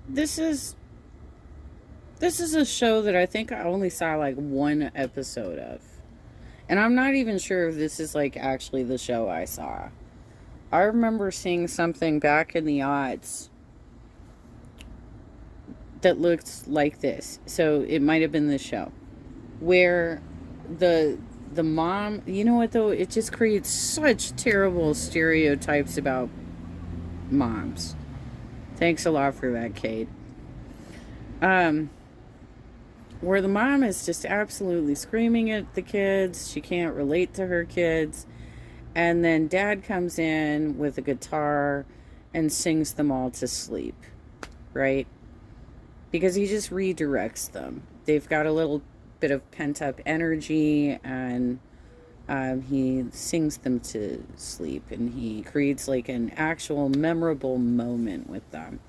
this is this is a show that I think I only saw like one episode of. And I'm not even sure if this is like actually the show I saw. I remember seeing something back in the odds that looked like this. So it might have been this show where the the mom, you know what though, it just creates such terrible stereotypes about moms. Thanks a lot for that, Kate. Um where the mom is just absolutely screaming at the kids. She can't relate to her kids. And then dad comes in with a guitar and sings them all to sleep, right? Because he just redirects them. They've got a little bit of pent up energy, and he sings them to sleep, and he creates like an actual memorable moment with them.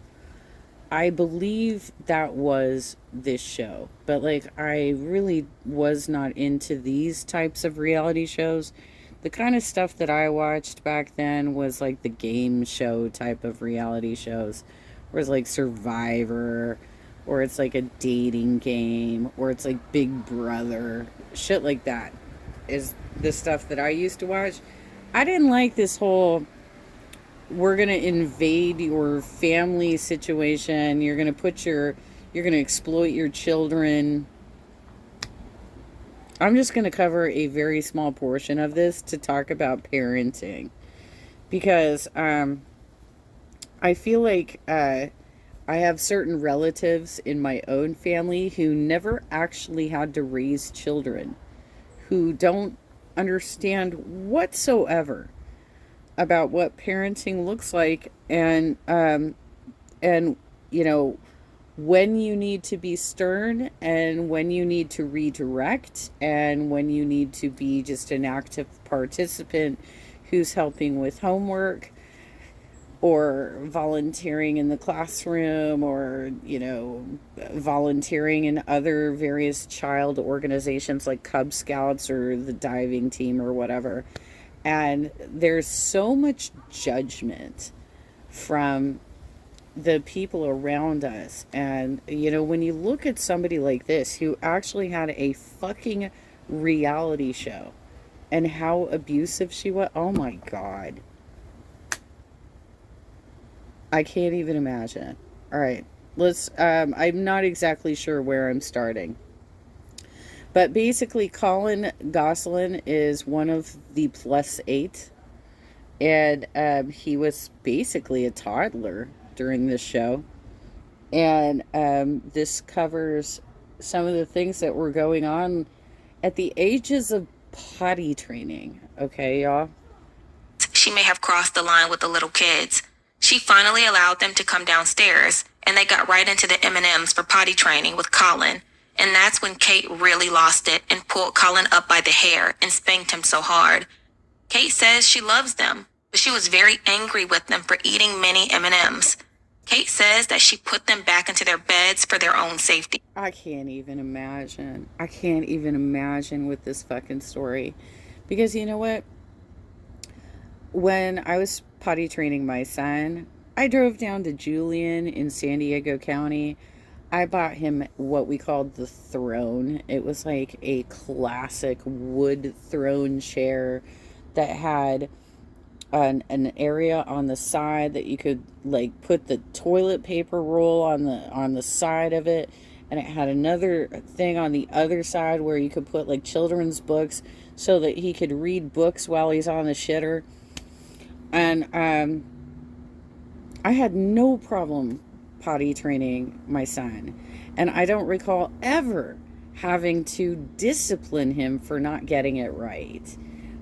I believe that was this show, but like I really was not into these types of reality shows. The kind of stuff that I watched back then was like the game show type of reality shows, where it's like Survivor, or it's like a dating game, or it's like Big Brother, shit like that is the stuff that I used to watch. I didn't like this whole we're going to invade your family situation. You're going to exploit your children. I'm just going to cover a very small portion of this to talk about parenting because I feel like I have certain relatives in my own family who never actually had to raise children, who don't understand whatsoever about what parenting looks like, and you know when you need to be stern and when you need to redirect and when you need to be just an active participant who's helping with homework or volunteering in the classroom, or volunteering in other various child organizations like Cub Scouts or the diving team or whatever. And there's so much judgment from the people around us. And, when you look at somebody like this who actually had a fucking reality show and how abusive she was, oh my God. I can't even imagine. All right, I'm not exactly sure where I'm starting. But basically, Colin Gosselin is one of the plus eight, and he was basically a toddler during this show. And this covers some of the things that were going on at the ages of potty training. Okay, y'all? She may have crossed the line with the little kids. She finally allowed them to come downstairs, and they got right into the M&Ms for potty training with Colin. And that's when Kate really lost it and pulled Colin up by the hair and spanked him so hard. Kate says she loves them, but she was very angry with them for eating many M&Ms. Kate says that she put them back into their beds for their own safety. I can't even imagine. I can't even imagine with this fucking story. Because you know what? When I was potty training my son, I drove down to Julian in San Diego County. I bought him what we called the throne. It was like a classic wood throne chair that had an area on the side that you could like put the toilet paper roll on the side of it, and it had another thing on the other side where you could put like children's books so that he could read books while he's on the shitter. And I had no problem potty training my son, and I don't recall ever having to discipline him for not getting it right.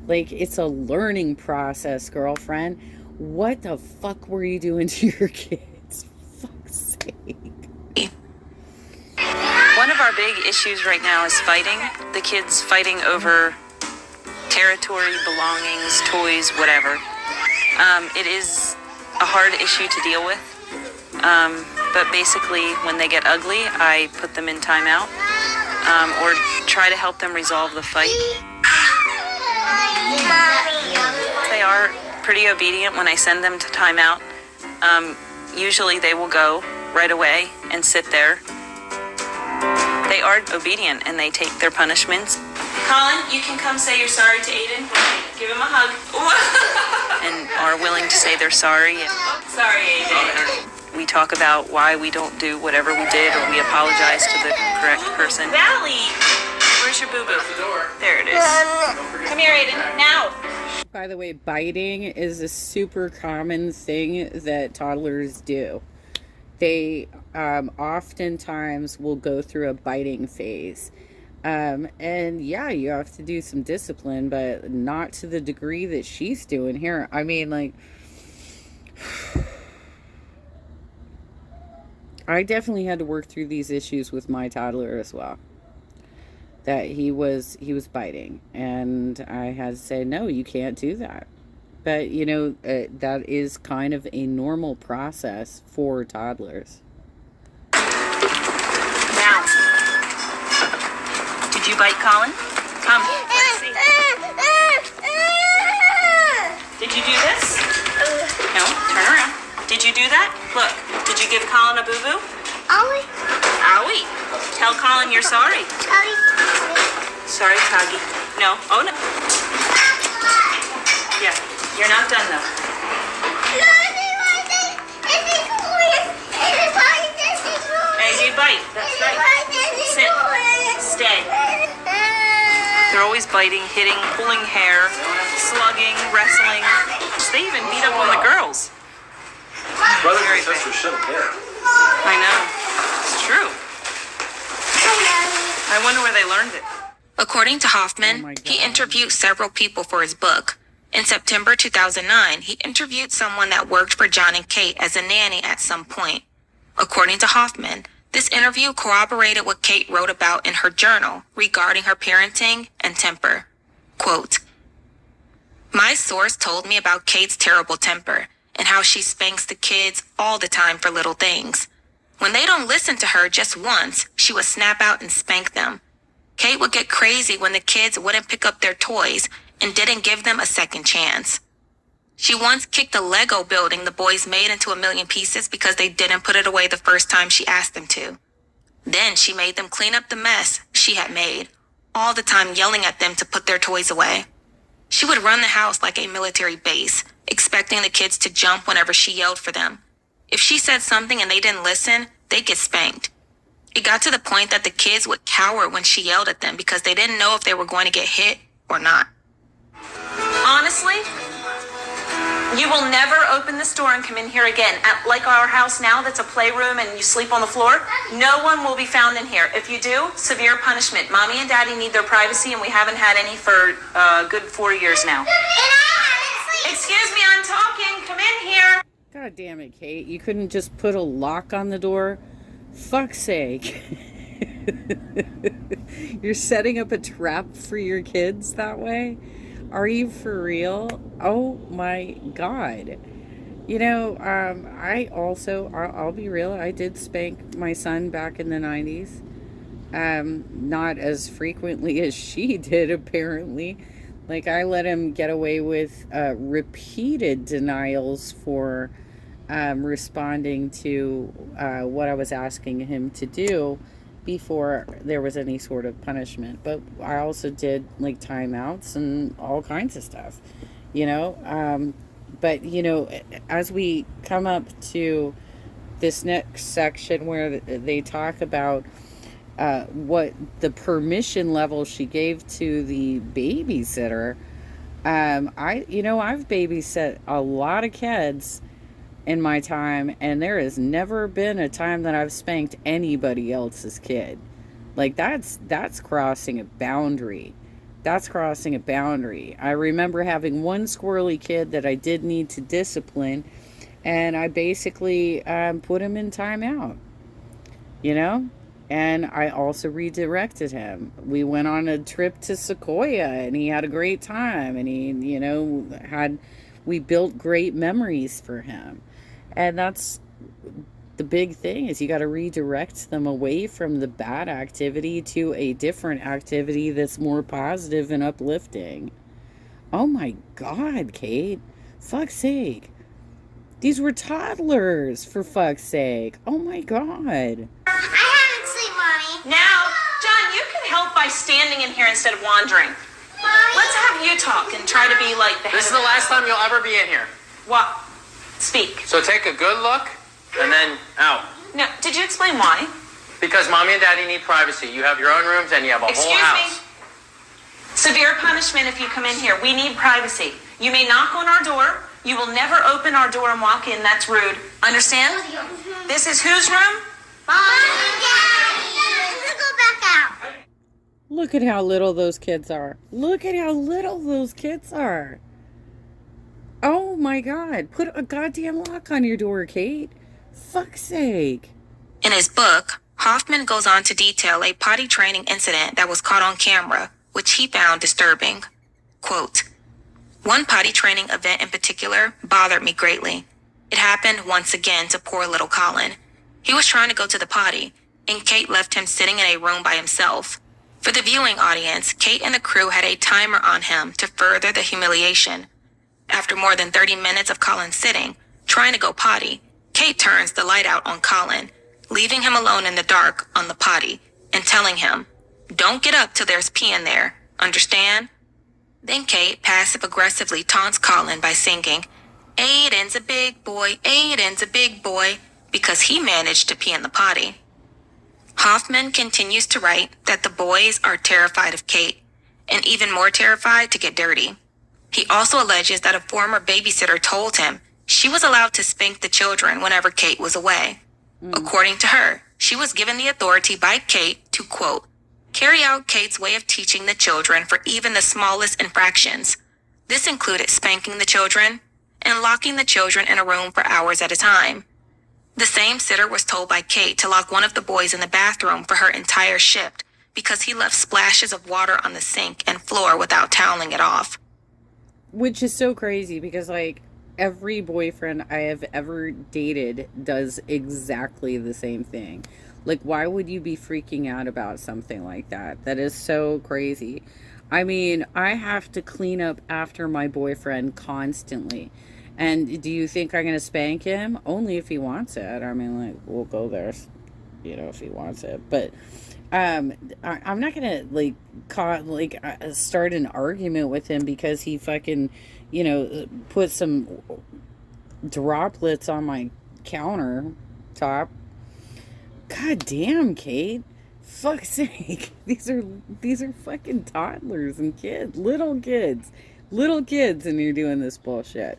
Like, it's a learning process, girlfriend. What the fuck were you doing to your kids? Fuck's sake. One of our big issues right now is fighting. The kids fighting over territory, belongings, toys, whatever. It is a hard issue to deal with. But basically, when they get ugly, I put them in timeout, or try to help them resolve the fight. They are pretty obedient when I send them to timeout. Usually they will go right away and sit there. They are obedient and they take their punishments. Colin, you can come say you're sorry to Aiden. Give him a hug. And are willing to say they're sorry. Sorry, Aiden. We talk about why we don't do whatever we did, or we apologize to the correct person. Valley! Where's your boo-boo? There it is. Come here, Aiden. Now! By the way, biting is a super common thing that toddlers do. They oftentimes will go through a biting phase. And yeah, you have to do some discipline, but not to the degree that she's doing here. I mean, like, I definitely had to work through these issues with my toddler as well. That he was biting, and I had to say, no, you can't do that. But, you know, that is kind of a normal process for toddlers. Now. Did you bite Colin? Come. Let's see. Did you do this? No. Turn around. Did you do that? Look. Did you give Colin a boo-boo? Owie. Owie. Tell Colin you're sorry. Owie. Sorry, Tuggy. No. Oh, no. Yeah. You're not done, though. Hey, you bite. That's right. Sit. Stay. They're always biting, hitting, pulling hair, slugging, wrestling. They even beat up on the girls. Brothers and sisters shouldn't hit. I know. It's true. I wonder where they learned it. According to Hoffman, Oh my God. he interviewed several people for his book. In September 2009, he interviewed someone that worked for Jon and Kate as a nanny at some point. According to Hoffman, this interview corroborated what Kate wrote about in her journal regarding her parenting and temper. Quote, "My source told me about Kate's terrible temper and how she spanks the kids all the time for little things. When they don't listen to her just once, she would snap out and spank them. Kate would get crazy when the kids wouldn't pick up their toys and didn't give them a second chance. She once kicked a Lego building the boys made into 1,000,000 pieces because they didn't put it away the first time she asked them to. Then she made them clean up the mess she had made, all the time yelling at them to put their toys away. She would run the house like a military base, expecting the kids to jump whenever she yelled for them. If she said something and they didn't listen, they'd get spanked. It got to the point that the kids would cower when she yelled at them because they didn't know if they were going to get hit or not. Honestly, you will never open this door and come in here again. Like our house now, that's a playroom and you sleep on the floor. No one will be found in here. If you do, severe punishment. Mommy and Daddy need their privacy, and we haven't had any for a good 4 years now. Excuse me, I'm talking. Come in here. God damn it, Kate. You couldn't just put a lock on the door? Fuck's sake. You're setting up a trap for your kids that way? Are you for real? Oh my God. You know, I'll be real, I did spank my son back in the 90s. Not as frequently as she did, apparently. Like, I let him get away with repeated denials for responding to what I was asking him to do before there was any sort of punishment. But I also did, like, timeouts and all kinds of stuff, you know. But, you know, as we come up to this next section where they talk about what the permission level she gave to the babysitter, I've babysat a lot of kids in my time, and there has never been a time that I've spanked anybody else's kid. Like, that's crossing a boundary. That's crossing a boundary. I remember having one squirrely kid that I did need to discipline, and I basically put him in timeout, you know? And I also redirected him. We went on a trip to Sequoia, and he had a great time, and he, you know, we built great memories for him. And that's the big thing, is you got to redirect them away from the bad activity to a different activity that's more positive and uplifting. Oh my God, Kate. Fuck's sake. These were toddlers, for fuck's sake. Oh my god. I haven't seen Mommy. Now, John, you can help by standing in here instead of wandering. Mommy. Let's have you talk and try to be like the head. This is the last time you'll ever be in here. What? Speak. So take a good look and then out. No, did you explain why? Because mommy and daddy need privacy. You have your own rooms and you have a Excuse whole house. me. Severe punishment if you come in here. We need privacy. You may knock on our door. You will never open our door and walk in. That's rude. Understand? This is whose room? Mommy and Daddy. Let's go back out. Look at how little those kids are. Look at how little those kids are. Oh my god. Put a goddamn lock on your door, Kate. Fuck's sake. In his book, Hoffman goes on to detail a potty training incident that was caught on camera, which he found disturbing. Quote, "One potty training event in particular bothered me greatly. It happened once again to poor little Colin. He was trying to go to the potty, and Kate left him sitting in a room by himself. For the viewing audience, Kate and the crew had a timer on him to further the humiliation. After more than 30 minutes of Colin sitting, trying to go potty, Kate turns the light out on Colin, leaving him alone in the dark on the potty, and telling him, 'Don't get up till there's pee in there. Understand?' Then Kate passive-aggressively taunts Colin by singing, 'Aiden's a big boy, Aiden's a big boy,' because he managed to pee in the potty." Hoffman continues to write that the boys are terrified of Kate, and even more terrified to get dirty. He also alleges that a former babysitter told him she was allowed to spank the children whenever Kate was away. According to her, she was given the authority by Kate to, quote, "carry out Kate's way of teaching the children for even the smallest infractions. This included spanking the children and locking the children in a room for hours at a time. The same sitter was told by Kate to lock one of the boys in the bathroom for her entire shift because he left splashes of water on the sink and floor without toweling it off." Which is so crazy because, like, every boyfriend I have ever dated does exactly the same thing. Like, why would you be freaking out about something like that? That is so crazy. I mean, I have to clean up after my boyfriend constantly. And do you think I'm going to spank him? Only if he wants it. I mean, like, we'll go there, you know, if he wants it. But I'm not going to, start an argument with him because he fucking, you know, put some droplets on my countertop. God damn, Kate. Fuck's sake. These are fucking toddlers and kids. Little kids, and you're doing this bullshit.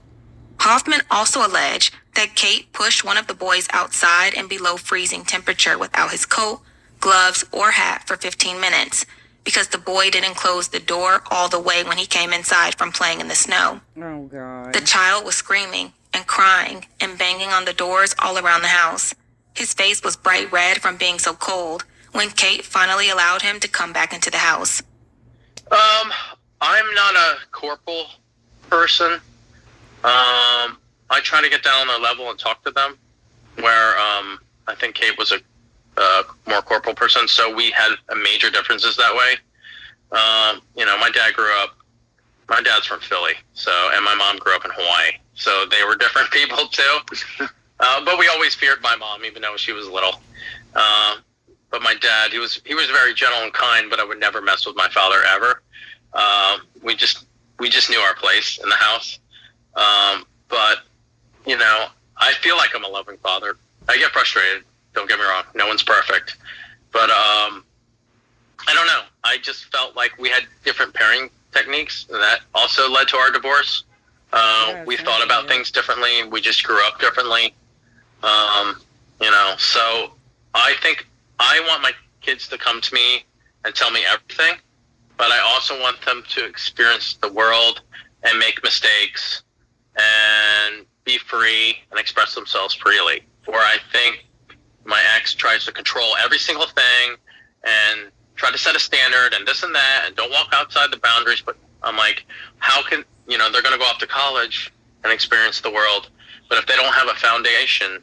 Hoffman also alleged that Kate pushed one of the boys outside in below freezing temperature without his coat, gloves, or hat for 15 minutes because the boy didn't close the door all the way when he came inside from playing in the snow. Oh, God. The child was screaming and crying and banging on the doors all around the house. His face was bright red from being so cold when Kate finally allowed him to come back into the house. I'm not a corporal person. I try to get down on their level and talk to them, where I think Kate was a more corporal person, so we had major differences that way. You know, my dad's from Philly, and my mom grew up in Hawaii, so they were different people too. But we always feared my mom, even though she was little. But my dad, he was very gentle and kind, but I would never mess with my father ever. We just knew our place in the house. But, you know, I feel like I'm a loving father. I get frustrated. Don't get me wrong. No one's perfect. But I don't know. I just felt like we had different parenting techniques, and that also led to our divorce. We thought about things differently. We just grew up differently. You know, so I think I want my kids to come to me and tell me everything, but I also want them to experience the world and make mistakes and be free and express themselves freely. Where I think my ex tries to control every single thing and try to set a standard and this and that and don't walk outside the boundaries. But I'm like, how can, you know, they're going to go off to college and experience the world. But if they don't have a foundation,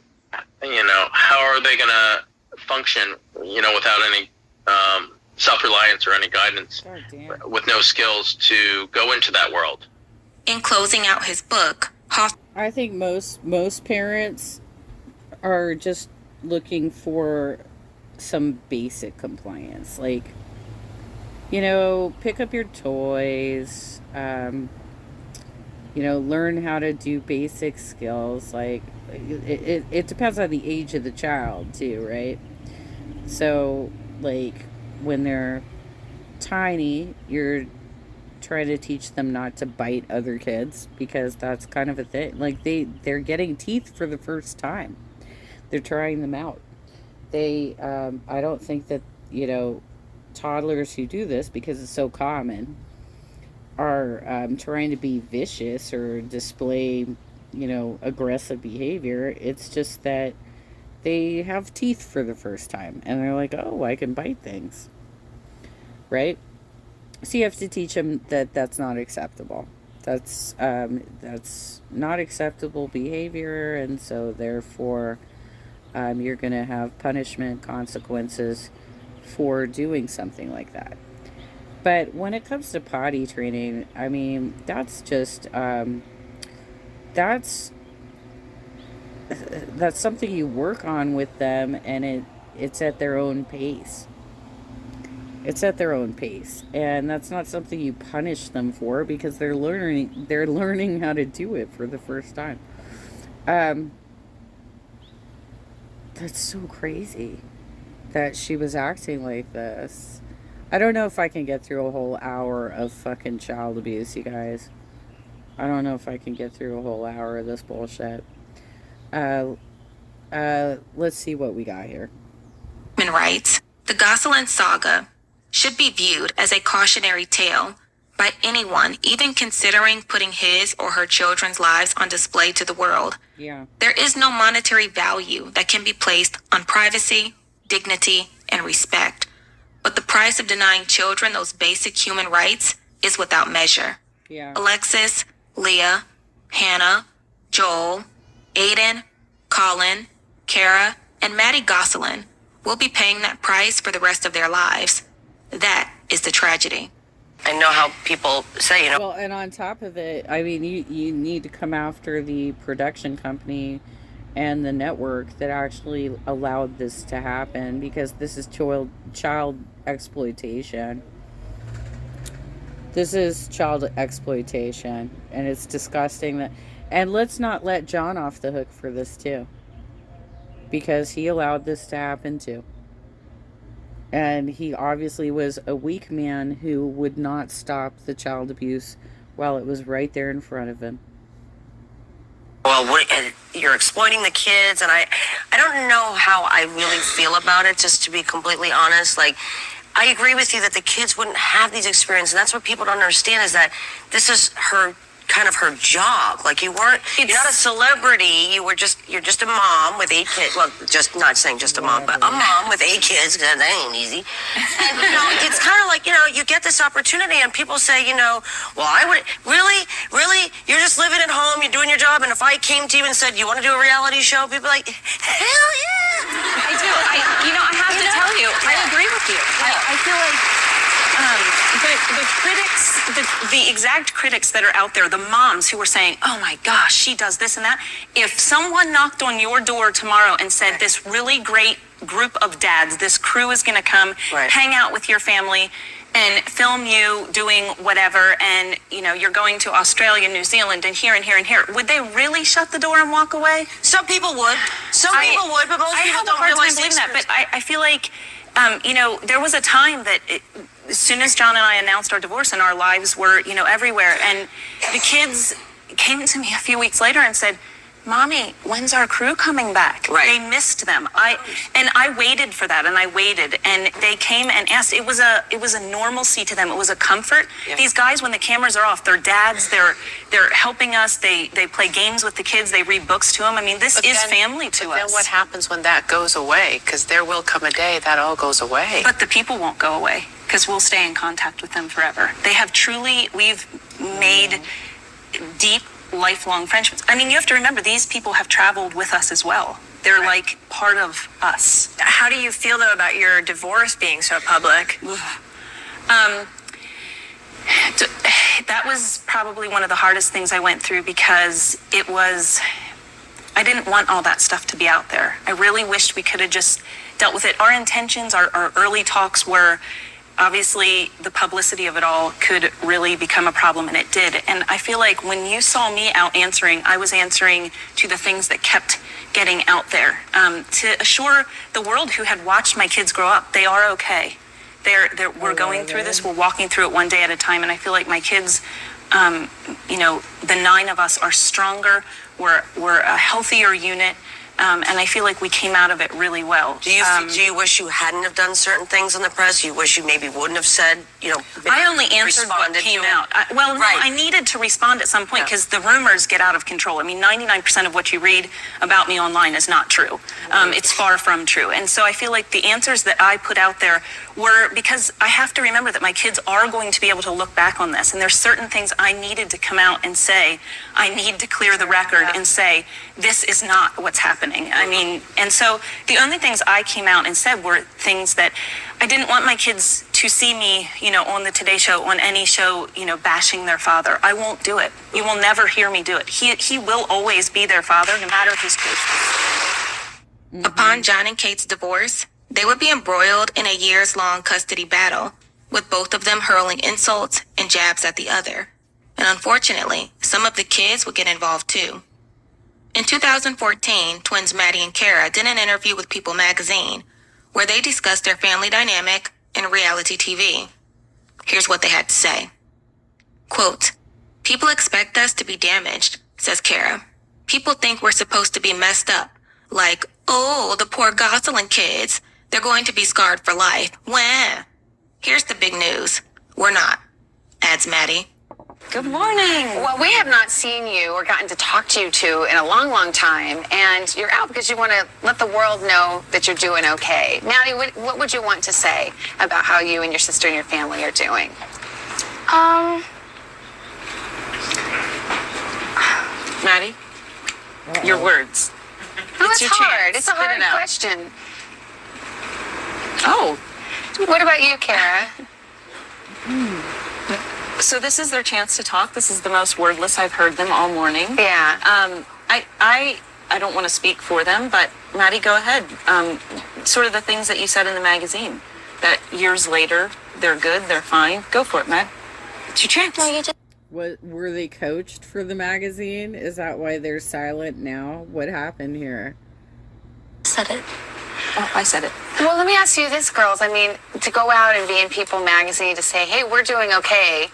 you know, how are they going to function, you know, without any self-reliance or any guidance, with no skills to go into that world? In closing out his book, Hoffman I think most parents are just looking for some basic compliance, like, pick up your toys, learn how to do basic skills. Like, it depends on the age of the child too, right? So, like, when they're tiny, you're trying to teach them not to bite other kids, because that's kind of a thing. Like, they're getting teeth for the first time. They're trying them out. I don't think that, toddlers who do this, because it's so common, are trying to be vicious or display, aggressive behavior. It's just that they have teeth for the first time and they're like, oh, I can bite things. Right? So you have to teach them that that's not acceptable. That's not acceptable behavior, and so therefore you're going to have punishment, consequences for doing something like that. But when it comes to potty training, I mean, that's just that's something you work on with them, and it's at their own pace. It's at their own pace, and that's not something you punish them for, because they're learning how to do it for the first time. That's so crazy that she was acting like this. I don't know if I can get through a whole hour of fucking child abuse, you guys. I don't know if I can get through a whole hour of this bullshit. Let's see what we got here. Human rights. The Gosselin saga should be viewed as a cautionary tale by anyone even considering putting his or her children's lives on display to the world. Yeah. There is no monetary value that can be placed on privacy, dignity, and respect. But the price of denying children those basic human rights is without measure. Yeah. Alexis, Leah, Hannah, Joel, Aiden, Colin, Kara, and Maddie Gosselin will be paying that price for the rest of their lives. That is the tragedy. I know how people say, Well, and on top of it, I mean, you need to come after the production company and the network that actually allowed this to happen, because this is child exploitation. This is child exploitation, and it's disgusting that. And let's not let Jon off the hook for this too, because he allowed this to happen too. And he obviously was a weak man who would not stop the child abuse while it was right there in front of him. well, you're exploiting the kids, and I don't know how I really feel about it, just to be completely honest. Like, I agree with you that the kids wouldn't have these experiences, and that's what people don't understand, is that this is kind of her job. Like, you're not a celebrity. You're just a mom with 8 kids. Well, just not saying just a mom, but a mom with 8 kids, because that ain't easy. And, it's kind of like, you get this opportunity, and people say, well, I would, really, you're just living at home, you're doing your job, and if I came to you and said, you want to do a reality show, people are like, hell yeah. I do. I have to tell you, I agree with you. I feel like the critics, the exact critics that are out there, the moms who were saying, oh my gosh, she does this and that. If someone knocked on your door tomorrow and said, this really great group of dads, this crew is going to come hang out with your family and film you doing whatever, and you're going to Australia, New Zealand, and here and here and here, would they really shut the door and walk away? Some people would. Some people would, but most people don't realize that. But I feel like, there was a time that as soon as Jon and I announced our divorce, and our lives were, everywhere, and the kids came to me a few weeks later and said, Mommy, when's our crew coming back? Right. They missed them. I waited for that, and I waited, and they came and asked. It was a normalcy to them. It was a comfort. Yeah. These guys, when the cameras are off, they're dads. They're helping us. They play games with the kids. They read books to them. I mean, this is family to us. Then what happens when that goes away? Because there will come a day that all goes away. But the people won't go away, because we'll stay in contact with them forever. We've made deep, lifelong friendships. I mean, you have to remember, these people have traveled with us as well. They're like part of us. How do you feel though about your divorce being so public? That was probably one of the hardest things I went through because I didn't want all that stuff to be out there. I really wished we could have just dealt with it. Our intentions, our early talks were, obviously the publicity of it all could really become a problem, and it did. And I feel like when you saw me out answering, I was answering to the things that kept getting out there, to assure the world who had watched my kids grow up, they are okay. We're going through this, we're walking through it one day at a time, and I feel like my kids, the 9 of us are stronger, we're a healthier unit, and I feel like we came out of it really well. Do you wish you hadn't have done certain things in the press? You wish you maybe wouldn't have said, I only answered what came out. I needed to respond at some point because the rumors get out of control. I mean, 99% of what you read about me online is not true. It's far from true. And so I feel like the answers that I put out there were because I have to remember that my kids are going to be able to look back on this. And there's certain things I needed to come out and say. I need to clear the record and say, this is not what's happening. I mean, and so the only things I came out and said were things that I didn't want my kids to see me, on the Today Show, on any show, bashing their father. I won't do it. You will never hear me do it. He will always be their father, no matter his case. Upon Jon and Kate's divorce, they would be embroiled in a years-long custody battle, with both of them hurling insults and jabs at the other. And unfortunately, some of the kids would get involved too. In 2014, twins Maddie and Kara did an interview with People magazine, where they discussed their family dynamic and reality TV. Here's what they had to say. Quote, "People expect us to be damaged," says Kara. "People think we're supposed to be messed up. Like, oh, the poor Gosselin kids. They're going to be scarred for life. Wah. Here's the big news. We're not," adds Maddie. Good morning. Well, we have not seen you or gotten to talk to you two in a long, long time, and you're out because you want to let the world know that you're doing okay. Maddie, what would you want to say about how you and your sister and your family are doing? Maddie, your words. Oh, it's your hard. chance. It's a Spit hard it out. question. Oh. What about you, Kara? So this is their chance to talk. This is the most wordless I've heard them all morning. Yeah. I don't want to speak for them, but Maddie, go ahead. Sort of the things that you said in the magazine, that years later, they're good, they're fine. Go for it, Matt. It's your chance. What, were they coached for the magazine? Is that why they're silent now? What happened here? Said it. Oh, I said it. Well, let me ask you this, girls. I mean, to go out and be in People magazine to say, hey, we're doing okay,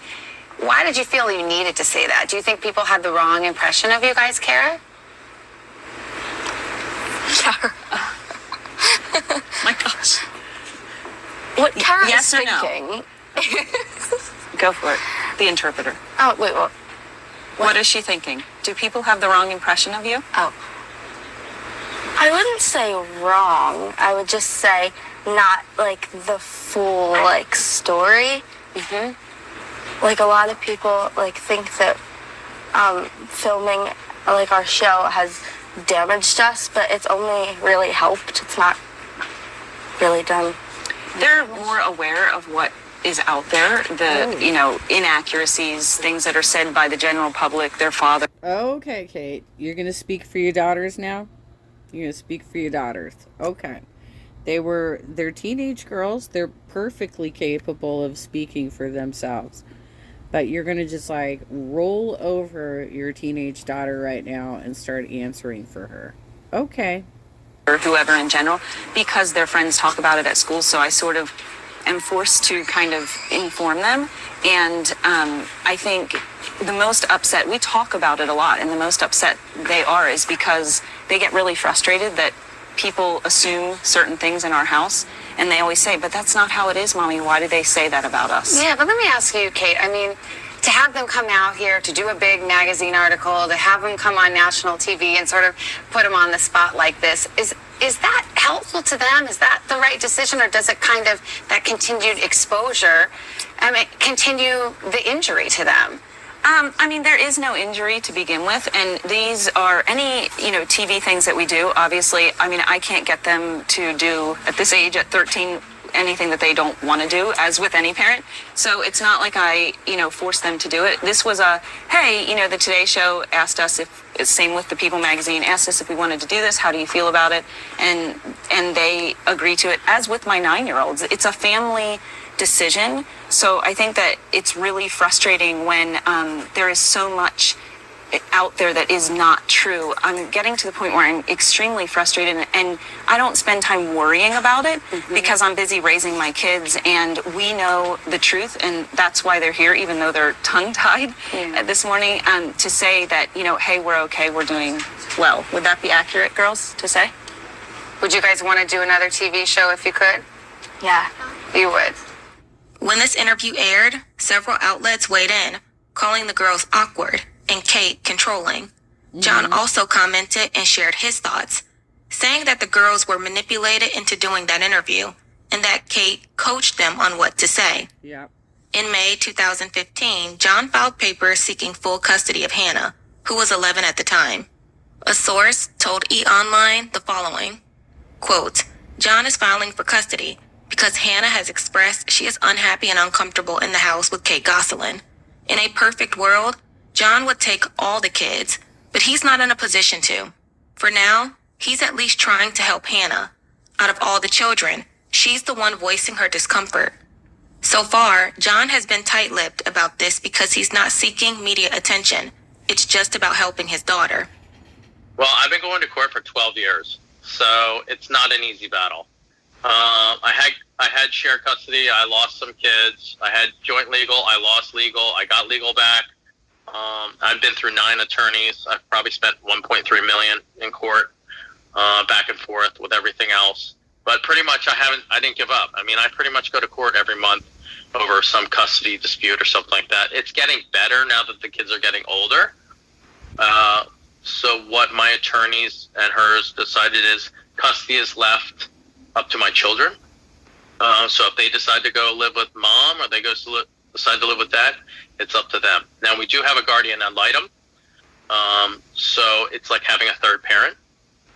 why did you feel you needed to say that? Do you think people had the wrong impression of you guys, Kara? Kara. My gosh. What Kara Yes is or no? thinking. Go for it. The interpreter. Oh, wait, what? What is she thinking? Do people have the wrong impression of you? Oh. I wouldn't say wrong. I would just say not, like, the full, like, story. Mm-hmm. Like, a lot of people, like, think that filming, like, our show has damaged us, but it's only really helped. It's not really done. They're more aware of what is out there, the, inaccuracies, things that are said by the general public, their father. Okay, Kate. You're going to speak for your daughters now? You're going to speak for your daughters. Okay. They're teenage girls. They're perfectly capable of speaking for themselves. But you're going to just, like, roll over your teenage daughter right now and start answering for her. Okay. Or whoever in general, because their friends talk about it at school, so I sort of am forced to kind of inform them. And I think the most upset, we talk about it a lot, and the most upset they are is because they get really frustrated that people assume certain things in our house, and they always say, but that's not how it is, Mommy. Why do they say that about us? Yeah, but let me ask you, Kate. I mean, to have them come out here to do a big magazine article, to have them come on national TV and sort of put them on the spot like this, is that helpful to them? Is that the right decision, or does it kind of, that continued exposure, continue the injury to them? I mean, there is no injury to begin with, and these are any, TV things that we do. Obviously, I mean, I can't get them to do, at this age, at 13, anything that they don't want to do, as with any parent. So it's not like I, forced them to do it. This was hey, the Today Show asked us same with the People magazine, asked us if we wanted to do this. How do you feel about it? And they agreed to it, as with my 9-year-olds. It's a family decision. So I think that it's really frustrating when there is so much out there that is not true. I'm getting to the point where I'm extremely frustrated, and I don't spend time worrying about it because I'm busy raising my kids, and we know the truth, and that's why they're here, even though they're tongue-tied this morning, to say that, hey, we're okay, we're doing well. Would that be accurate, girls, to say? Would you guys want to do another TV show if you could? Yeah. You would. When this interview aired, several outlets weighed in, calling the girls awkward and Kate controlling. Jon also commented and shared his thoughts, saying that the girls were manipulated into doing that interview and that Kate coached them on what to say. Yeah. In May 2015, Jon filed papers seeking full custody of Hannah, who was 11 at the time. A source told E! Online the following, quote, Jon is filing for custody because Hannah has expressed she is unhappy and uncomfortable in the house with Kate Gosselin. In a perfect world, Jon would take all the kids, but he's not in a position to. For now, he's at least trying to help Hannah. Out of all the children, she's the one voicing her discomfort. So far, Jon has been tight-lipped about this because he's not seeking media attention. It's just about helping his daughter. Well, I've been going to court for 12 years, so it's not an easy battle. I had shared custody. I lost some kids. I had joint legal. I lost legal. I got legal back. I've been through 9 attorneys. I've probably spent $1.3 million in court, back and forth with everything else. But pretty much I didn't give up. I mean, I pretty much go to court every month over some custody dispute or something like that. It's getting better now that the kids are getting older. So what my attorneys and hers decided is custody is left up to my children. So if they decide to go live with mom or they decide to live with dad, it's up to them. Now, we do have a guardian ad litem. So it's like having a third parent.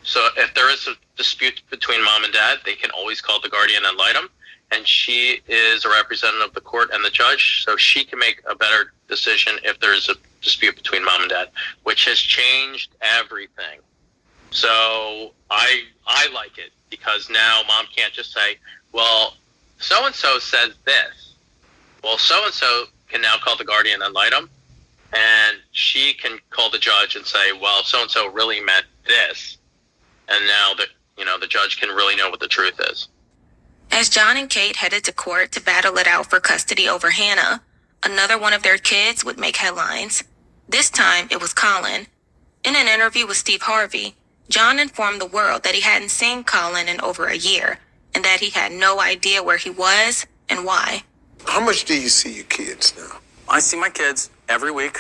So if there is a dispute between mom and dad, they can always call the guardian ad litem. And she is a representative of the court and the judge. So she can make a better decision if there is a dispute between mom and dad, which has changed everything. So I like it because now mom can't just say, well, so-and-so says this. Well, so-and-so can now call the guardian ad litem, and she can call the judge and say, well, so-and-so really meant this. And now the judge can really know what the truth is. As Jon and Kate headed to court to battle it out for custody over Hannah, another one of their kids would make headlines. This time, it was Colin. In an interview with Steve Harvey, Jon informed the world that he hadn't seen Colin in over a year, and that he had no idea where he was and why. How much do you see your kids now? I see my kids every week,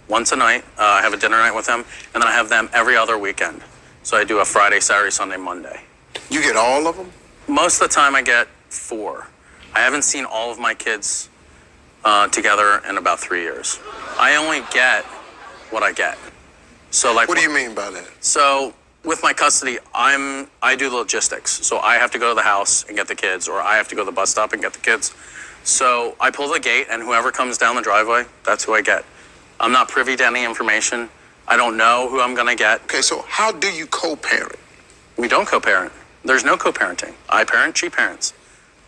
once a night. I have a dinner night with them, and then I have them every other weekend. So I do a Friday, Saturday, Sunday, Monday. You get all of them? Most of the time I get 4. I haven't seen all of my kids together in about 3 years. I only get what I get. So like, what do you mean by that? So with my custody, I do the logistics. So I have to go to the house and get the kids, or I have to go to the bus stop and get the kids. So I pull the gate, and whoever comes down the driveway, that's who I get. I'm not privy to any information. I don't know who I'm going to get. Okay, so how do you co-parent? We don't co-parent. There's no co-parenting. I parent, she parents.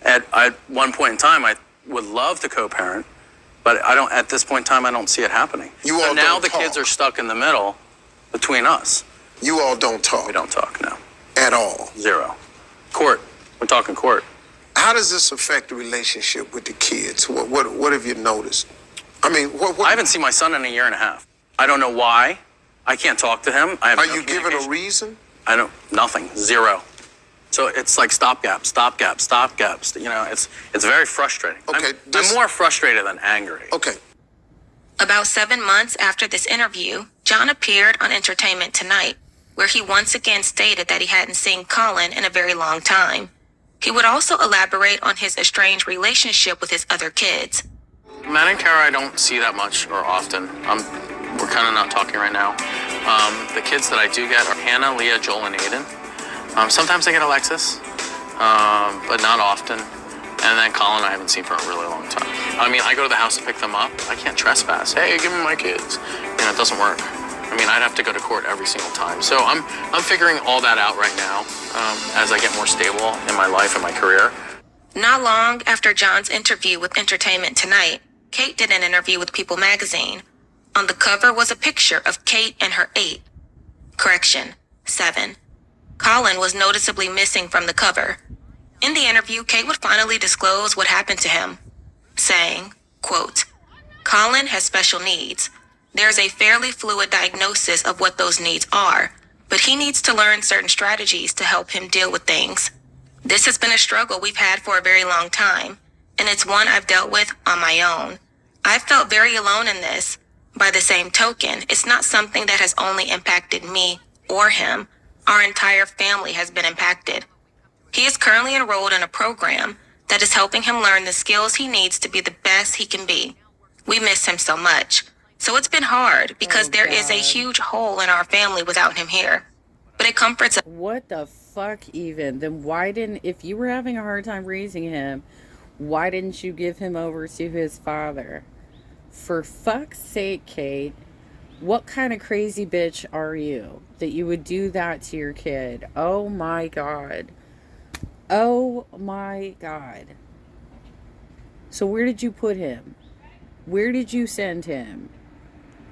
At one point in time, I would love to co-parent, but at this point in time, I don't see it happening. You all now don't the talk. kids are stuck in the middle between us. You all don't talk? We don't talk, no. At all? 0. Court. We're talking court. How does this affect the relationship with the kids? What have you noticed? I mean, I haven't seen my son in a year and a half. I don't know why. I can't talk to him. Are you given a reason? Nothing. 0. So it's like stopgaps. It's very frustrating. Okay, I'm more frustrated than angry. Okay. About 7 months after this interview, Jon appeared on Entertainment Tonight, where he once again stated that he hadn't seen Colin in a very long time. He would also elaborate on his estranged relationship with his other kids. Matt and Kara I don't see that much or often. We're kind of not talking right now. The kids that I do get are Hannah, Leah, Joel, and Aiden. Sometimes I get Alexis, but not often. And then Colin I haven't seen for a really long time. I mean, I go to the house to pick them up. I can't trespass. Hey, give me my kids. It doesn't work. I mean, I'd have to go to court every single time. So I'm figuring all that out right now as I get more stable in my life and my career. Not long after Jon's interview with Entertainment Tonight, Kate did an interview with People magazine. On the cover was a picture of Kate and her 7. Colin was noticeably missing from the cover. In the interview, Kate would finally disclose what happened to him, saying, quote, Colin has special needs. There's a fairly fluid diagnosis of what those needs are, but he needs to learn certain strategies to help him deal with things. This has been a struggle we've had for a very long time, and it's one I've dealt with on my own. I've felt very alone in this. By the same token, it's not something that has only impacted me or him. Our entire family has been impacted. He is currently enrolled in a program that is helping him learn the skills he needs to be the best he can be. We miss him so much. So it's been hard because there is a huge hole in our family without him here. But it comforts us. What the fuck even? Then why didn't, if you were having a hard time raising him, why didn't you give him over to his father? For fuck's sake, Kate. What kind of crazy bitch are you that you would do that to your kid? Oh my God. Oh my God. So where did you put him? Where did you send him?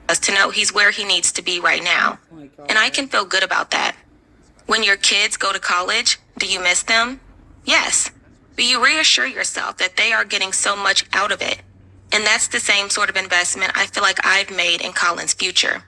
Us to know he's where he needs to be right now. Oh and I can feel good about that. When your kids go to college, do you miss them? Yes. But you reassure yourself that they are getting so much out of it. And that's the same sort of investment I feel like I've made in Colin's future.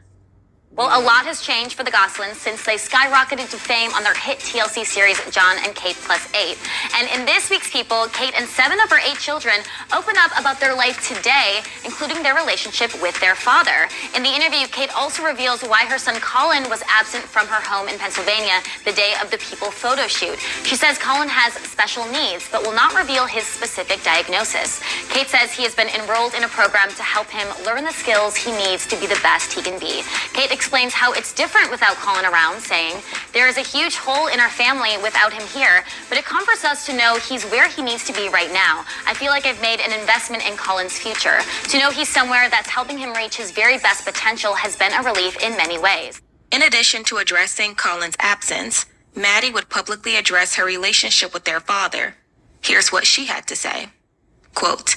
Well, a lot has changed for the Goslings since they skyrocketed to fame on their hit TLC series, Jon and Kate +8. And in this week's People, Kate and 7 of her 8 children open up about their life today, including their relationship with their father. In the interview, Kate also reveals why her son Colin was absent from her home in Pennsylvania the day of the People photo shoot. She says Colin has special needs, but will not reveal his specific diagnosis. Kate says he has been enrolled in a program to help him learn the skills he needs to be the best he can be. Kate explains how it's different without Colin around, saying, there is a huge hole in our family without him here, but it comforts us to know he's where he needs to be right now. I feel like I've made an investment in Colin's future. To know he's somewhere that's helping him reach his very best potential has been a relief in many ways. In addition to addressing Colin's absence, Maddie would publicly address her relationship with their father. Here's what she had to say. Quote,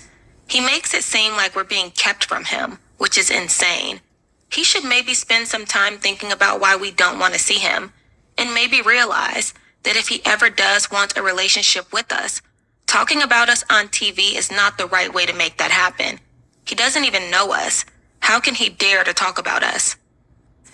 he makes it seem like we're being kept from him, which is insane. He should maybe spend some time thinking about why we don't want to see him, and maybe realize that if he ever does want a relationship with us, talking about us on TV is not the right way to make that happen. He doesn't even know us. How can he dare to talk about us?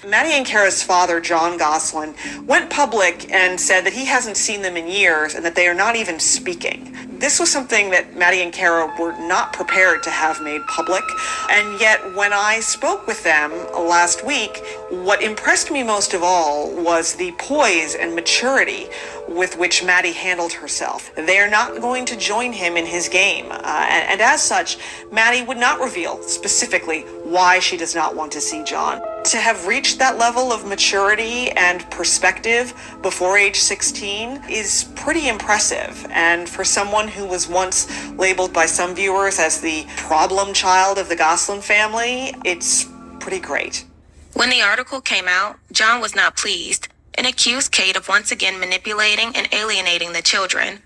Maddie and Kara's father, Jon Gosselin, went public and said that he hasn't seen them in years and that they are not even speaking. This was something that Maddie and Kara were not prepared to have made public. And yet, when I spoke with them last week, what impressed me most of all was the poise and maturity with which Maddie handled herself. They are not going to join him in his game. And as such, Maddie would not reveal specifically why she does not want to see Jon. To have reached that level of maturity and perspective before age 16 is pretty impressive. And for someone who was once labeled by some viewers as the problem child of the Gosselin family, it's pretty great. When the article came out, Jon was not pleased and accused Kate of once again manipulating and alienating the children.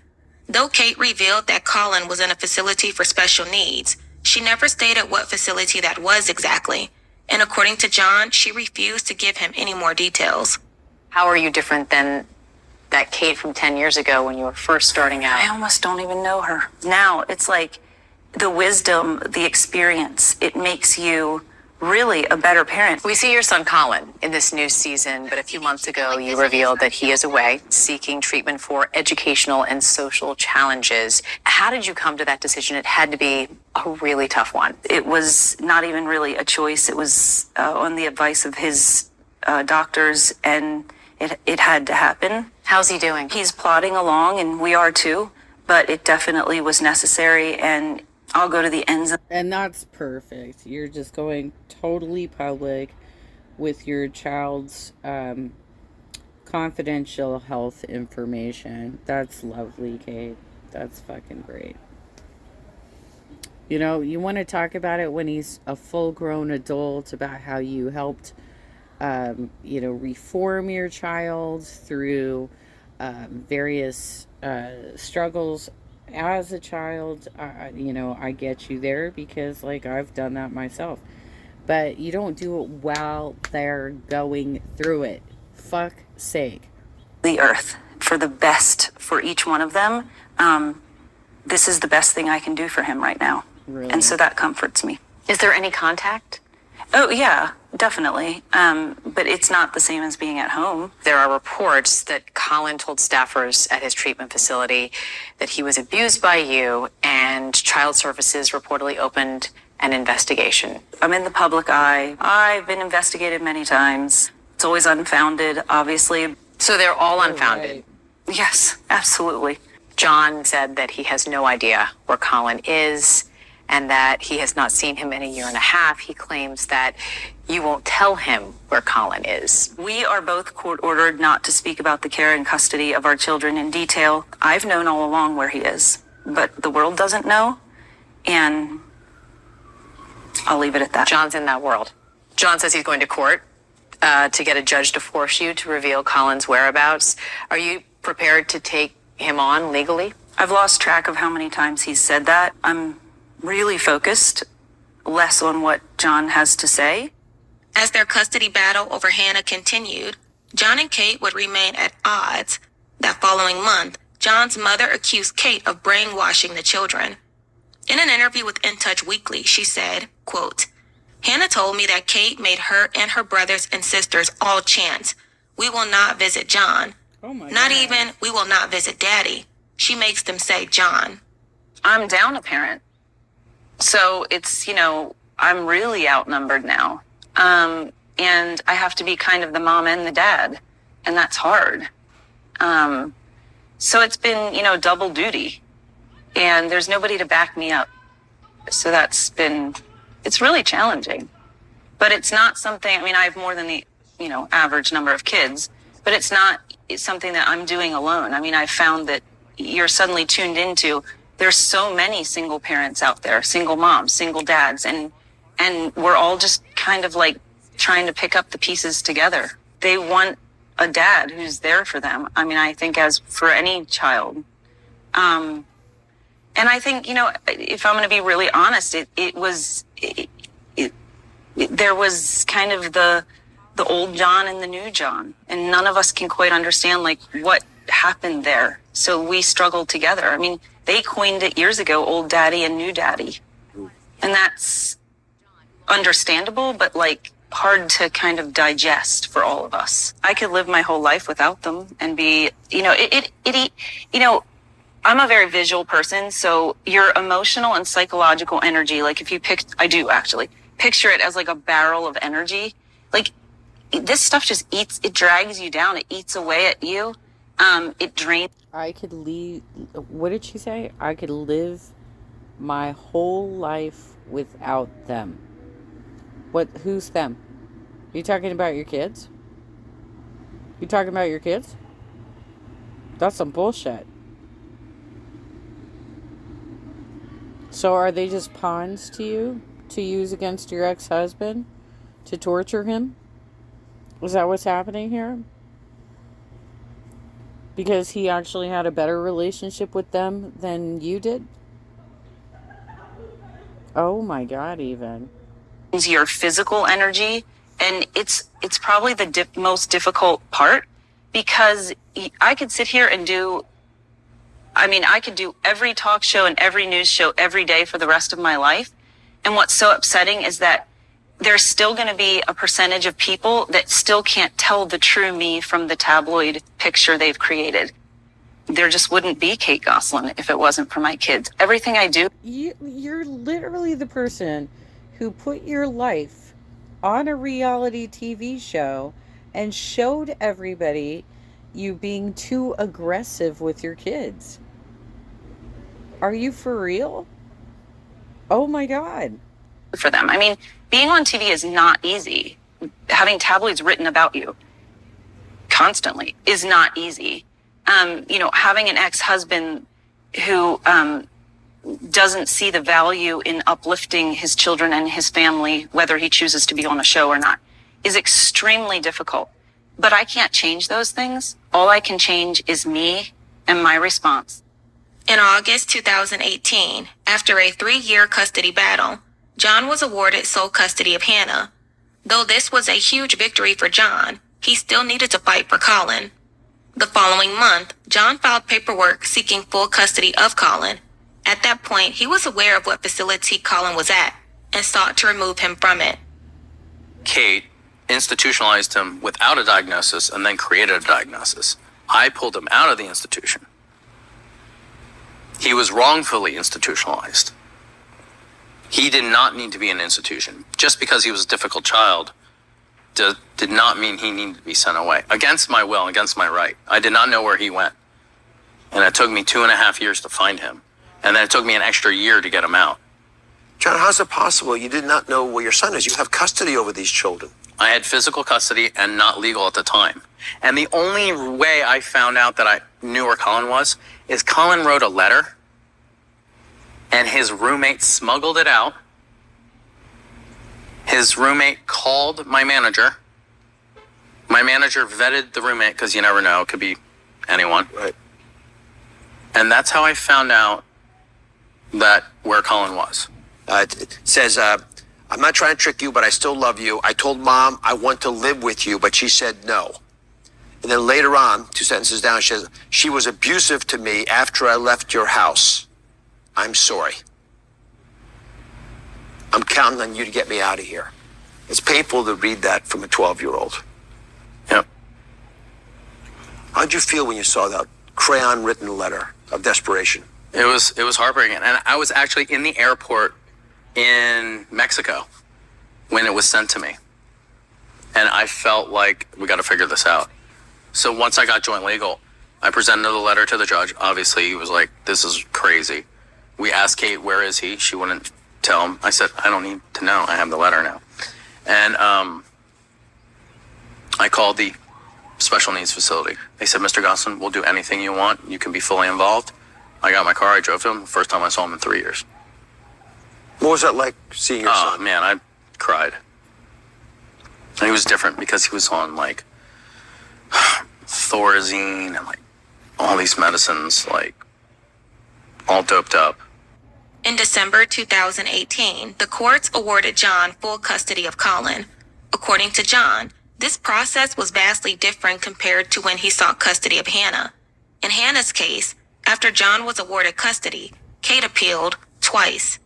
Though Kate revealed that Colin was in a facility for special needs, she never stated what facility that was exactly. And according to Jon, she refused to give him any more details. How are you different than that Kate from 10 years ago when you were first starting out? I almost don't even know her. Now it's like the wisdom, the experience, it makes you really a better parent. We see your son Colin in this new season, but a few months ago you revealed that he is away seeking treatment for educational and social challenges. How did you come to that decision? It had to be a really tough one. It was not even really a choice. It was on the advice of his doctors, and it had to happen. How's he doing? He's plodding along, and we are too, but it definitely was necessary, and I'll go to the ends of... And that's perfect. You're just going totally public with your child's confidential health information. That's lovely, Kate. That's fucking great. You know, you want to talk about it when he's a full-grown adult, about how you helped, reform your child through various struggles as a child. I get you there because, like, I've done that myself. But you don't do it while they're going through it. Fuck sake. The earth for the best for each one of them. This is the best thing I can do for him right now. Really? And so that comforts me. Is there any contact? Oh, yeah, definitely. But it's not the same as being at home. There are reports that Colin told staffers at his treatment facility that he was abused by you, and Child Services reportedly opened an investigation. I'm in the public eye. I've been investigated many times. It's always unfounded, obviously. So they're all unfounded. Right. Yes, absolutely. John said that he has no idea where Colin is and that he has not seen him in a year and a half. He claims that you won't tell him where Colin is. We are both court ordered not to speak about the care and custody of our children in detail. I've known all along where he is, but the world doesn't know, and I'll leave it at that. John's in that world. John says he's going to court to get a judge to force you to reveal Colin's whereabouts. Are you prepared to take him on legally? I've lost track of how many times he's said that. I'm really focused less on what John has to say. As their custody battle over Hannah continued, Jon and Kate would remain at odds. That following month, John's mother accused Kate of brainwashing the children. In an interview with In Touch Weekly, she said, quote, "Hannah told me that Kate made her and her brothers and sisters all chant, 'We will not visit John.' Oh my Not God. even, 'We will not visit Daddy.' She makes them say John." I'm down a parent. So it's, I'm really outnumbered now. And I have to be kind of the mom and the dad. And that's hard. So it's been, double duty. And there's nobody to back me up. So it's really challenging. But it's not something, I have more than the, average number of kids. But it's something that I'm doing alone. I've found that you're suddenly tuned into, there's so many single parents out there, single moms, single dads, and we're all just kind of like trying to pick up the pieces together. They want a dad who's there for them. I think as for any child. And I think, if I'm going to be really honest, there was kind of the old Jon and the new Jon, and none of us can quite understand like what happened there. So we struggled together. They coined it years ago, old daddy and new daddy. And that's understandable, but like hard to kind of digest for all of us. I could live my whole life without them and be, I'm a very visual person. So your emotional and psychological energy, like if you I do actually picture it as like a barrel of energy. Like this stuff just it drags you down. It eats away at you. It drains. I could leave. What did she say? I could live my whole life without them. Who's them? You talking about your kids? You talking about your kids? That's some bullshit. So are they just pawns to you to use against your ex-husband to torture him? Is that what's happening here? Because he actually had a better relationship with them than you did? Oh my God, even. Your physical energy, and it's probably the most difficult part, because I could sit here and I could do every talk show and every news show every day for the rest of my life. And what's so upsetting is that there's still going to be a percentage of people that still can't tell the true me from the tabloid picture they've created. There just wouldn't be Kate Gosselin if it wasn't for my kids. Everything I do. You're literally the person who put your life on a reality TV show and showed everybody you being too aggressive with your kids. Are you for real? Oh my God. For them. Being on TV is not easy. Having tabloids written about you constantly is not easy. Having an ex-husband who doesn't see the value in uplifting his children and his family, whether he chooses to be on a show or not, is extremely difficult. But I can't change those things. All I can change is me and my response. In August 2018, after a 3-year custody battle, Jon was awarded sole custody of Hannah. Though this was a huge victory for Jon, he still needed to fight for Colin. The following month, Jon filed paperwork seeking full custody of Colin. At that point, he was aware of what facility Colin was at and sought to remove him from it. Kate institutionalized him without a diagnosis and then created a diagnosis. I pulled him out of the institution. He was wrongfully institutionalized. He did not need to be in an institution. Just because he was a difficult child did not mean he needed to be sent away. Against my will, against my right. I did not know where he went. And it took me 2.5 years to find him. And then it took me an extra year to get him out. John, how's it possible you did not know where your son is? You have custody over these children. I had physical custody and not legal at the time. And the only way I found out that I knew where Colin was is Colin wrote a letter and his roommate smuggled it out. His roommate called my manager. My manager vetted the roommate because you never know, it could be anyone. Right. And that's how I found out that where Colin was. It says, I'm not trying to trick you, but I still love you. I told Mom I want to live with you, but she said no. And then later on, 2 sentences down, she says, she was abusive to me after I left your house. I'm sorry. I'm counting on you to get me out of here. It's painful to read that from a 12-year-old. Yep. How'd you feel when you saw that crayon-written letter of desperation? It was heartbreaking. And I was actually in the airport in Mexico when it was sent to me. And I felt like we got to figure this out. So once I got joint legal, I presented the letter to the judge. Obviously, he was like, this is crazy. We asked Kate, where is he? She wouldn't tell him. I said, I don't need to know. I have the letter now. And I called the special needs facility. They said, Mr. Gosselin, we'll do anything you want. You can be fully involved. I got my car. I drove to him. First time I saw him in 3 years. What was that like seeing your son? Oh, man, I cried. And he was different because he was on, like, Thorazine and, like, all these medicines, like, all doped up. In December 2018, the courts awarded Jon full custody of Colin. According to Jon, this process was vastly different compared to when he sought custody of Hannah. In Hannah's case, after Jon was awarded custody, Kate appealed twice.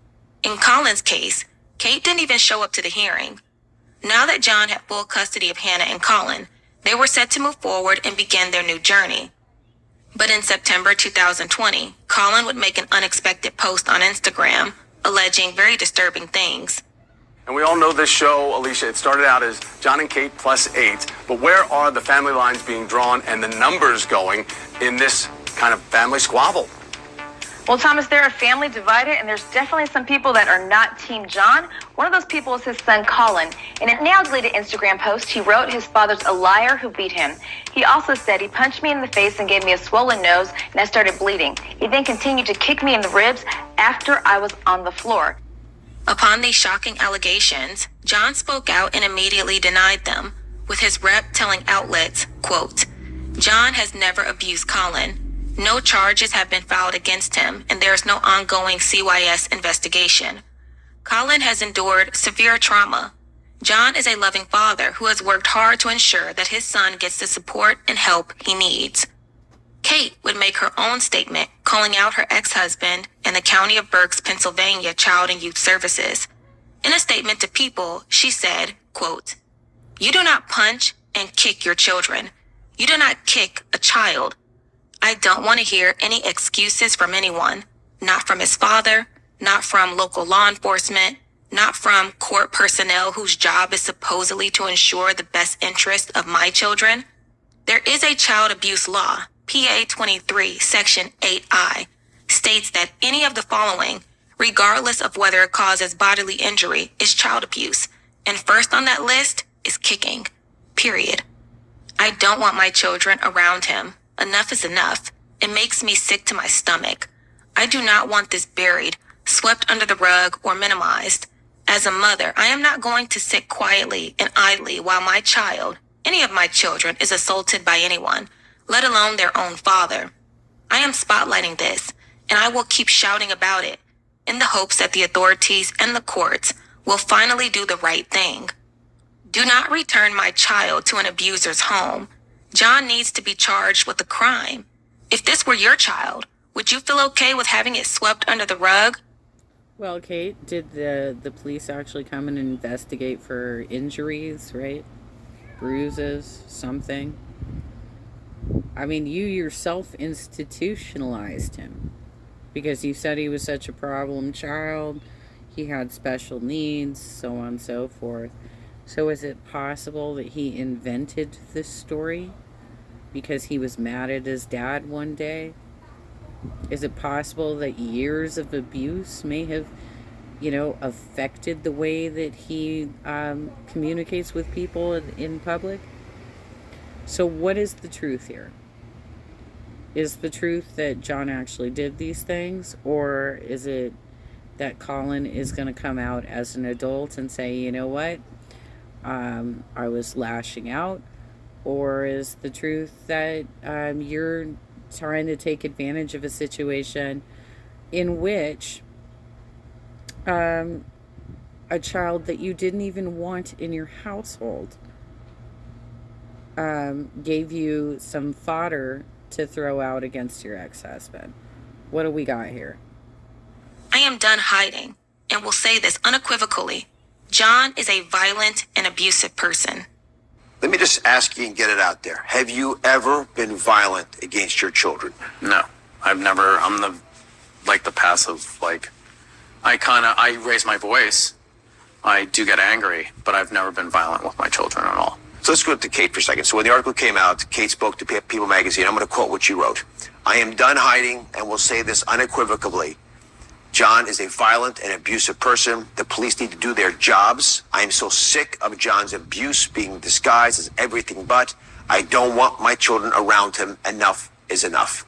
In Colin's case, Kate didn't even show up to the hearing. Now that Jon had full custody of Hannah and Colin, they were set to move forward and begin their new journey. But in September 2020, Colin would make an unexpected post on Instagram, alleging very disturbing things. And we all know this show, Alicia, it started out as Jon and Kate +8, but where are the family lines being drawn and the numbers going in this kind of family squabble? Well, Thomas, they're a family divided, and there's definitely some people that are not Team Jon. One of those people is his son, Colin. In a now-deleted Instagram post, he wrote his father's a liar who beat him. He also said he punched me in the face and gave me a swollen nose, and I started bleeding. He then continued to kick me in the ribs after I was on the floor. Upon these shocking allegations, Jon spoke out and immediately denied them, with his rep telling outlets, quote, Jon has never abused Colin. No charges have been filed against him, and there is no ongoing CYS investigation. Colin has endured severe trauma. Jon is a loving father who has worked hard to ensure that his son gets the support and help he needs. Kate would make her own statement, calling out her ex-husband and the County of Berks, Pennsylvania Child and Youth Services. In a statement to People, she said, quote, You do not punch and kick your children. You do not kick a child. I don't want to hear any excuses from anyone, not from his father, not from local law enforcement, not from court personnel whose job is supposedly to ensure the best interest of my children. There is a child abuse law, PA 23, Section 8I, states that any of the following, regardless of whether it causes bodily injury, is child abuse. And first on that list is kicking. Period. I don't want my children around him. Enough is enough. It makes me sick to my stomach. I do not want this buried, swept under the rug, or minimized. As a mother, I am not going to sit quietly and idly while my child, any of my children, is assaulted by anyone, let alone their own father. I am spotlighting this, and I will keep shouting about it, in the hopes that the authorities and the courts will finally do the right thing. Do not return my child to an abuser's home. Jon needs to be charged with a crime. If this were your child, would you feel okay with having it swept under the rug? Well, Kate, did the police actually come and investigate for injuries, right? Bruises, something? I mean, you yourself institutionalized him because you said he was such a problem child, he had special needs, so on and so forth. So is it possible that he invented this story because he was mad at his dad one day? Is it possible that years of abuse may have, affected the way that he communicates with people in public? So what is the truth here? Is the truth that Jon actually did these things, or is it that Colin is going to come out as an adult and say, you know what, I was lashing out? Or is the truth that you're trying to take advantage of a situation in which a child that you didn't even want in your household gave you some fodder to throw out against your ex-husband? What do we got here? I am done hiding, and will say this unequivocally. Jon is a violent and abusive person. Let me just ask you and get it out there. Have you ever been violent against your children? No, I've never. I'm the passive, I raise my voice. I do get angry, but I've never been violent with my children at all. So let's go to Kate for a second. So when the article came out, Kate spoke to People magazine. I'm going to quote what you wrote. I am done hiding and will say this unequivocally. Jon is a violent and abusive person. The police need to do their jobs. I am so sick of Jon's abuse being disguised as everything but. I don't want my children around him. Enough is enough.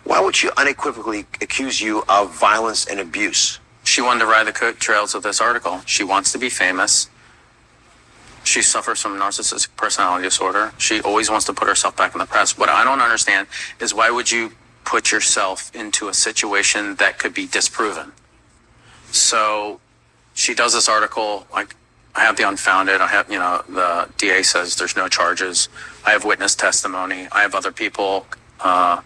Why would she unequivocally accuse you of violence and abuse? She wanted to ride the coattails of this article. She wants to be famous. She suffers from narcissistic personality disorder. She always wants to put herself back in the press. What I don't understand is why would you put yourself into a situation that could be disproven? So she does this article, I have the unfounded, I have, the DA says there's no charges. I have witness testimony. I have other people that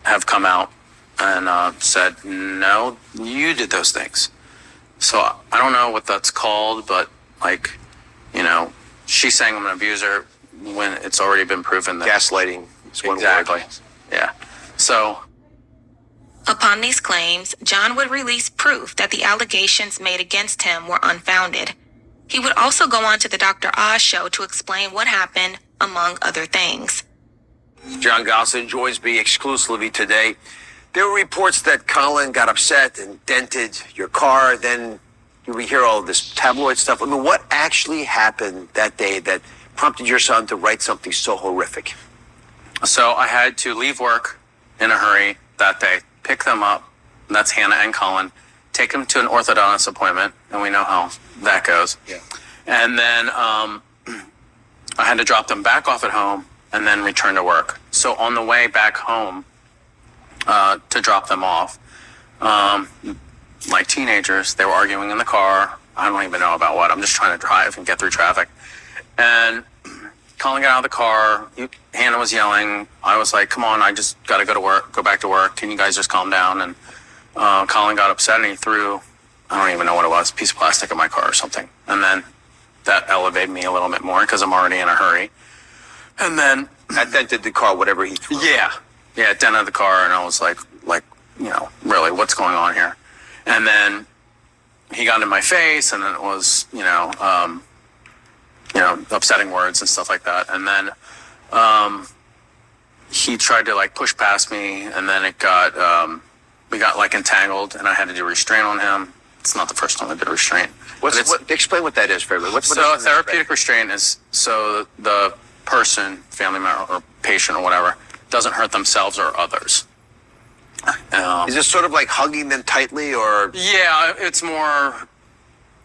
have come out and said, no, you did those things. So I don't know what that's called, but she's saying I'm an abuser when it's already been proven that gaslighting is one exactly. word. Yeah. So upon these claims, Jon would release proof that the allegations made against him were unfounded. He would also go on to the Dr. Oz show to explain what happened, among other things. Jon Gosselin joins me exclusively today. There were reports that Colin got upset and dented your car. Then we hear all of this tabloid stuff. I mean, what actually happened that day that prompted your son to write something so horrific? So I had to leave work in a hurry that day, pick them up, and that's Hannah and Colin, take them to an orthodontist appointment, and we know how that goes. Yeah. And then I had to drop them back off at home and then return to work. So on the way back home to drop them off, like teenagers, they were arguing in the car. I don't even know about what. I'm just trying to drive and get through traffic. And Colin got out of the car. Hannah was yelling. I was like, come on, I just got to go back to work. Can you guys just calm down? And Colin got upset and he threw, I don't even know what it was, a piece of plastic in my car or something. And then that elevated me a little bit more because I'm already in a hurry. And then that dented the car, whatever he threw. Yeah, it dented the car, and I was like, really, what's going on here? And then he got in my face, and then it was, upsetting words and stuff like that. And then he tried to push past me, and then it got we got entangled, and I had to do restraint on him. It's not the first time I did restraint. Explain what that is for everybody. So therapeutic restraint is so the person, family member or patient or whatever, doesn't hurt themselves or others. Is this sort of like hugging them tightly, or? Yeah, it's more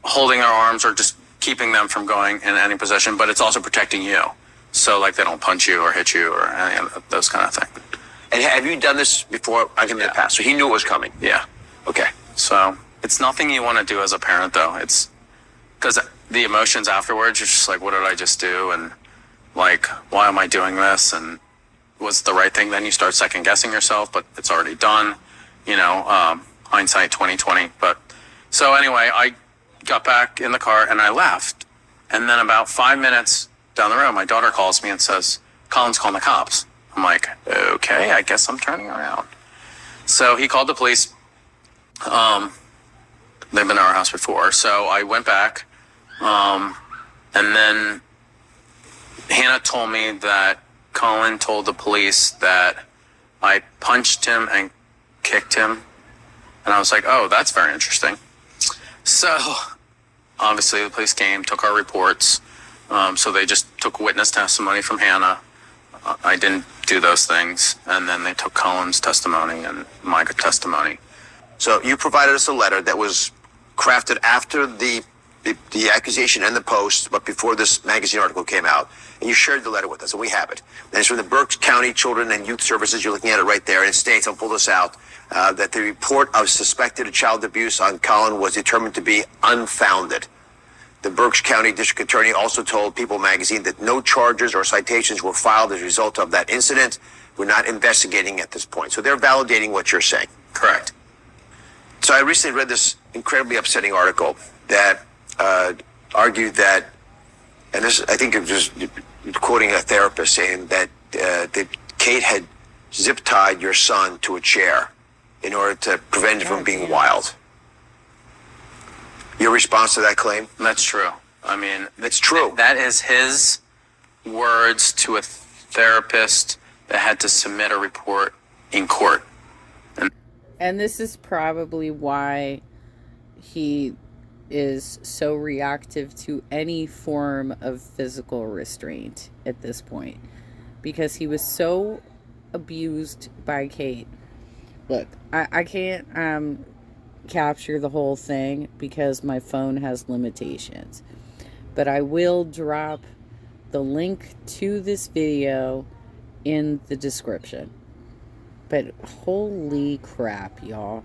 holding their arms or just keeping them from going in any position, but it's also protecting you. So, like, they don't punch you or hit you or any of those kind of things. And have you done this before? I can in the past, so he knew it was coming. Yeah. Okay. So it's nothing you want to do as a parent, though. It's because the emotions afterwards, you're just like, what did I just do? And like, why am I doing this? And was it the right thing? Then you start second guessing yourself, but it's already done. You know, hindsight 2020. But so anyway, I got back in the car and I left. And then about 5 minutes down the road, my daughter calls me and says, Colin's calling the cops. I'm like, okay, I guess I'm turning around. So he called the police. They've been to our house before. So I went back. And then Hannah told me that Colin told the police that I punched him and kicked him. And I was like, oh, that's very interesting. So obviously the police came, took our reports. So they just took witness testimony from Hannah. I didn't do those things. And then they took Colin's testimony and my testimony. So you provided us a letter that was crafted after the accusation and the post, but before this magazine article came out, and you shared the letter with us, and we have it. And it's from the Berks County Children and Youth Services. You're looking at it right there, and it states, I'll pull this out, that the report of suspected child abuse on Colin was determined to be unfounded. The Berks County District Attorney also told People magazine that no charges or citations were filed as a result of that incident. We're not investigating at this point. So they're validating what you're saying. Correct. So I recently read this incredibly upsetting article that argued that, and this, I think it was quoting a therapist saying that Kate had zip-tied your son to a chair in order to prevent him from being wild. Your response to that claim? That's true. I mean, it's true. That is his words to a therapist that had to submit a report in court. And this is probably why he is so reactive to any form of physical restraint at this point, because he was so abused by Kate. Look, I can't capture the whole thing because my phone has limitations, but I will drop the link to this video in the description. But holy crap, y'all.